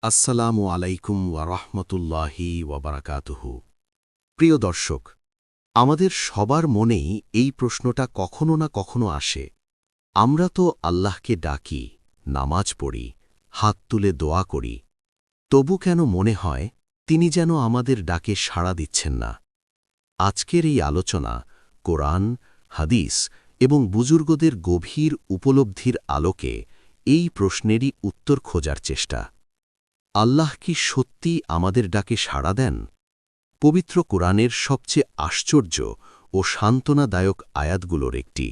আসসালামু আলাইকুম ওয়ারহমতুল্লাহি ওয়াবারাকাতুহু। প্রিয় দর্শক, আমাদের সবার মনেই এই প্রশ্নটা কখনো না কখনো আসে। আমরা তো আল্লাহকে ডাকি, নামাজ পড়ি, হাত তুলে দোয়া করি, তবু কেন মনে হয় তিনি যেন আমাদের ডাকে সাড়া দিচ্ছেন না? আজকের এই আলোচনা কোরআন, হাদিস এবং বুজুর্গদের গভীর উপলব্ধির আলোকে এই প্রশ্নেরই উত্তর খোঁজার চেষ্টা। আল্লাহ কি সত্যি আমাদের ডাকে সাড়া দেন? পবিত্র কোরআনের সবচেয়ে আশ্চর্য ও সান্ত্বনাদায়ক আয়াতগুলোর একটি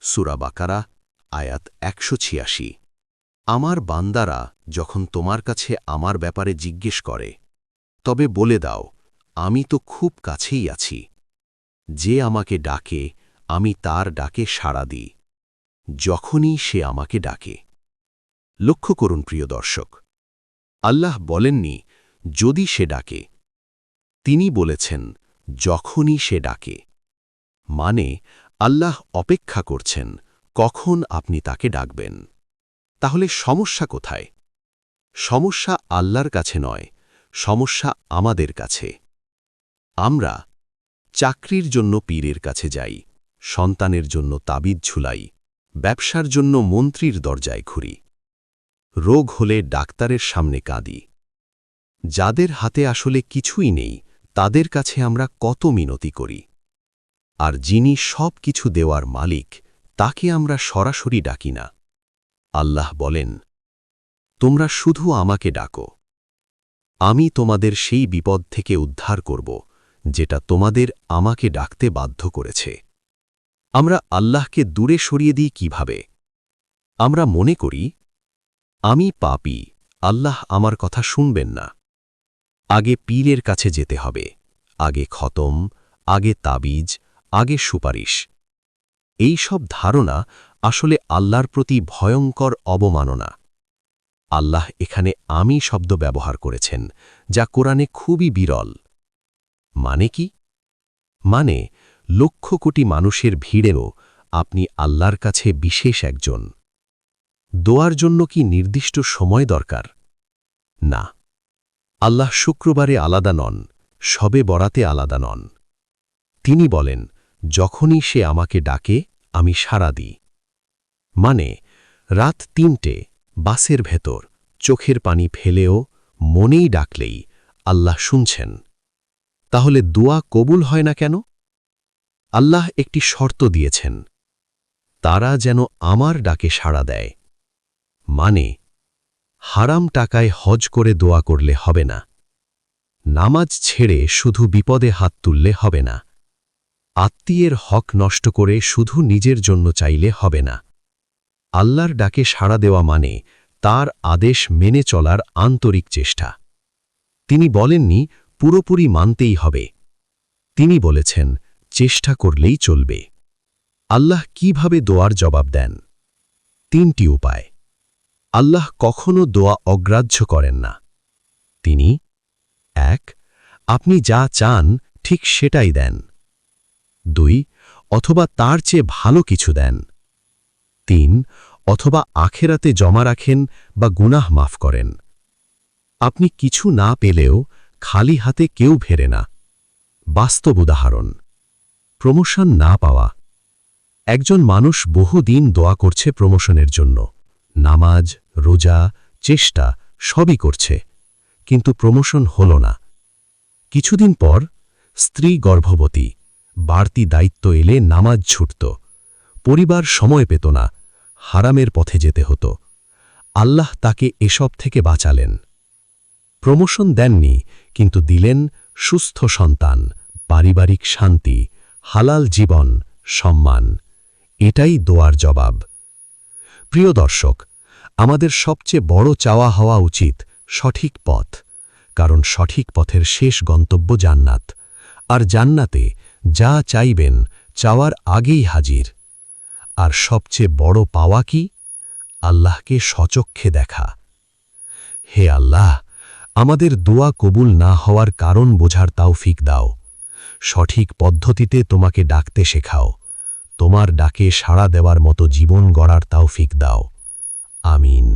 সূরা বাকারা, আয়াত ১৮৬। আমার বান্দারা যখন তোমার কাছে আমার ব্যাপারে জিজ্ঞেস করে, তবে বলে দাও, আমি তো খুব কাছেই আছি। যে আমাকে ডাকে, আমি তার ডাকে সাড়া দিই, যখনই সে আমাকে ডাকে। লক্ষ্য করুন প্রিয় দর্শক, আল্লাহ বলেননি যদি সে ডাকে, তিনি বলেছেন যখনই সে ডাকে। মানে আল্লাহ অপেক্ষা করছেন কখন আপনি তাকে ডাকবেন। তাহলে সমস্যা কোথায়? সমস্যা আল্লাহর কাছে নয়, সমস্যা আমাদের কাছে। আমরা চাকরির জন্য পীরের কাছে যাই, সন্তানের জন্য তাবিজ ঝুলাই, ব্যবসার জন্য মন্ত্রীর দরজায় ঘুরি, রোগ হলে ডাক্তারের সামনে কাঁদি। যাদের হাতে আসলে কিছুই নেই, তাদের কাছে আমরা কত মিনতি করি। আর যিনি সব কিছু দেওয়ার মালিক, তাকে আমরা সরাসরি ডাকি না। আল্লাহ বলেন, তোমরা শুধু আমাকে ডাকো, আমি তোমাদের সেই বিপদ থেকে উদ্ধার করব যেটা তোমাদের আমাকে ডাকতে বাধ্য করেছে। আমরা আল্লাহকে দূরে সরিয়ে দিই কিভাবে? আমরা মনে করি, আমি পাপী, আল্লাহ আমার কথা শুনবেন না। আগে পীরের কাছে যেতে হবে, আগে খতম, আগে তাবিজ, আগে সুপারিশ। এই সব ধারণা আসলে আল্লাহর প্রতি ভয়ঙ্কর অবমাননা। আল্লাহ এখানে আমি শব্দ ব্যবহার করেছেন, যা কোরআনে খুবই বিরল। মানে কি? মানে লক্ষ কোটি মানুষের ভিড়েও আপনি আল্লাহর কাছে বিশেষ একজন। দোয়ার জন্য কি নির্দিষ্ট সময় দরকার? না। আল্লাহ শুক্রবারে আলাদা নন, শবে বরাতে আলাদা নন। তিনি বলেন, যখনই সে আমাকে ডাকে আমি সাড়া দিই। মানে রাত ৩টে, বাসের ভেতর, চোখের পানি ফেলেও, মনেই ডাকলেই আল্লাহ শুনছেন। তাহলে দোয়া কবুল হয় না কেন? আল্লাহ একটি শর্ত দিয়েছেন, তারা যেন আমার ডাকে সাড়া দেয়। মানে হারাম টাকায় হজ করে দোয়া করলে হবে না, নামাজ ছেড়ে শুধু বিপদে হাত তুললে হবে না, আত্মীয়ের হক নষ্ট করে শুধু নিজের জন্য চাইলে হবে না। আল্লাহর ডাকে সাড়া দেওয়া মানে তার আদেশ মেনে চলার আন্তরিক চেষ্টা। তিনি বলেননি পুরোপুরি মানতেই হবে, তিনি বলেছেন চেষ্টা করলেই চলবে। আল্লাহ কিভাবে দোয়ার জবাব দেন? ৩টি উপায়। আল্লাহ কখনো দোয়া অগ্রাহ্য করেন না। তিনি ১. আপনি যা চান ঠিক সেটাই দেন। ২. অথবা তার চেয়ে ভালো কিছু দেন। ৩. অথবা আখেরাতে জমা রাখেন বা গুনাহ মাফ করেন। আপনি কিছু না পেলেও খালি হাতে কেউ ফেরে না। বাস্তব উদাহরণ, প্রমোশন না পাওয়া। একজন মানুষ বহুদিন দোয়া করছে প্রমোশনের জন্য, নামাজ, রোজা, চেষ্টা সবই করছে, কিন্তু প্রমোশন হল না। কিছুদিন পর স্ত্রী গর্ভবতী, বাড়তি দায়িত্ব এলে নামাজ ছুটত, পরিবার সময় পেত না, হারামের পথে যেতে হতো। আল্লাহ তাকে এসব থেকে বাঁচালেন। প্রমোশন দেননি, কিন্তু দিলেন সুস্থ সন্তান, পারিবারিক শান্তি, হালাল জীবন, সম্মান। এটাই দোয়ার জবাব। প্রিয় দর্শক, আমাদের সবচেয়ে বড় চাওয়া হওয়া উচিত সঠিক পথ, কারণ সঠিক পথের শেষ গন্তব্য জান্নাত। আর জান্নাতে যা চাইবেন চাওয়ার আগেই হাজির। আর সবচেয়ে বড় পাওয়া কি? আল্লাহকে সচক্ষে দেখা। হে আল্লাহ, আমাদের দোয়া কবুল না হওয়ার কারণ বোঝার তৌফিক দাও। সঠিক পদ্ধতিতে তোমাকে ডাকতে শেখাও। তোমার ডাকে সাড়া দেওয়ার মতো জীবন গড়ার তৌফিক দাও। আমিন।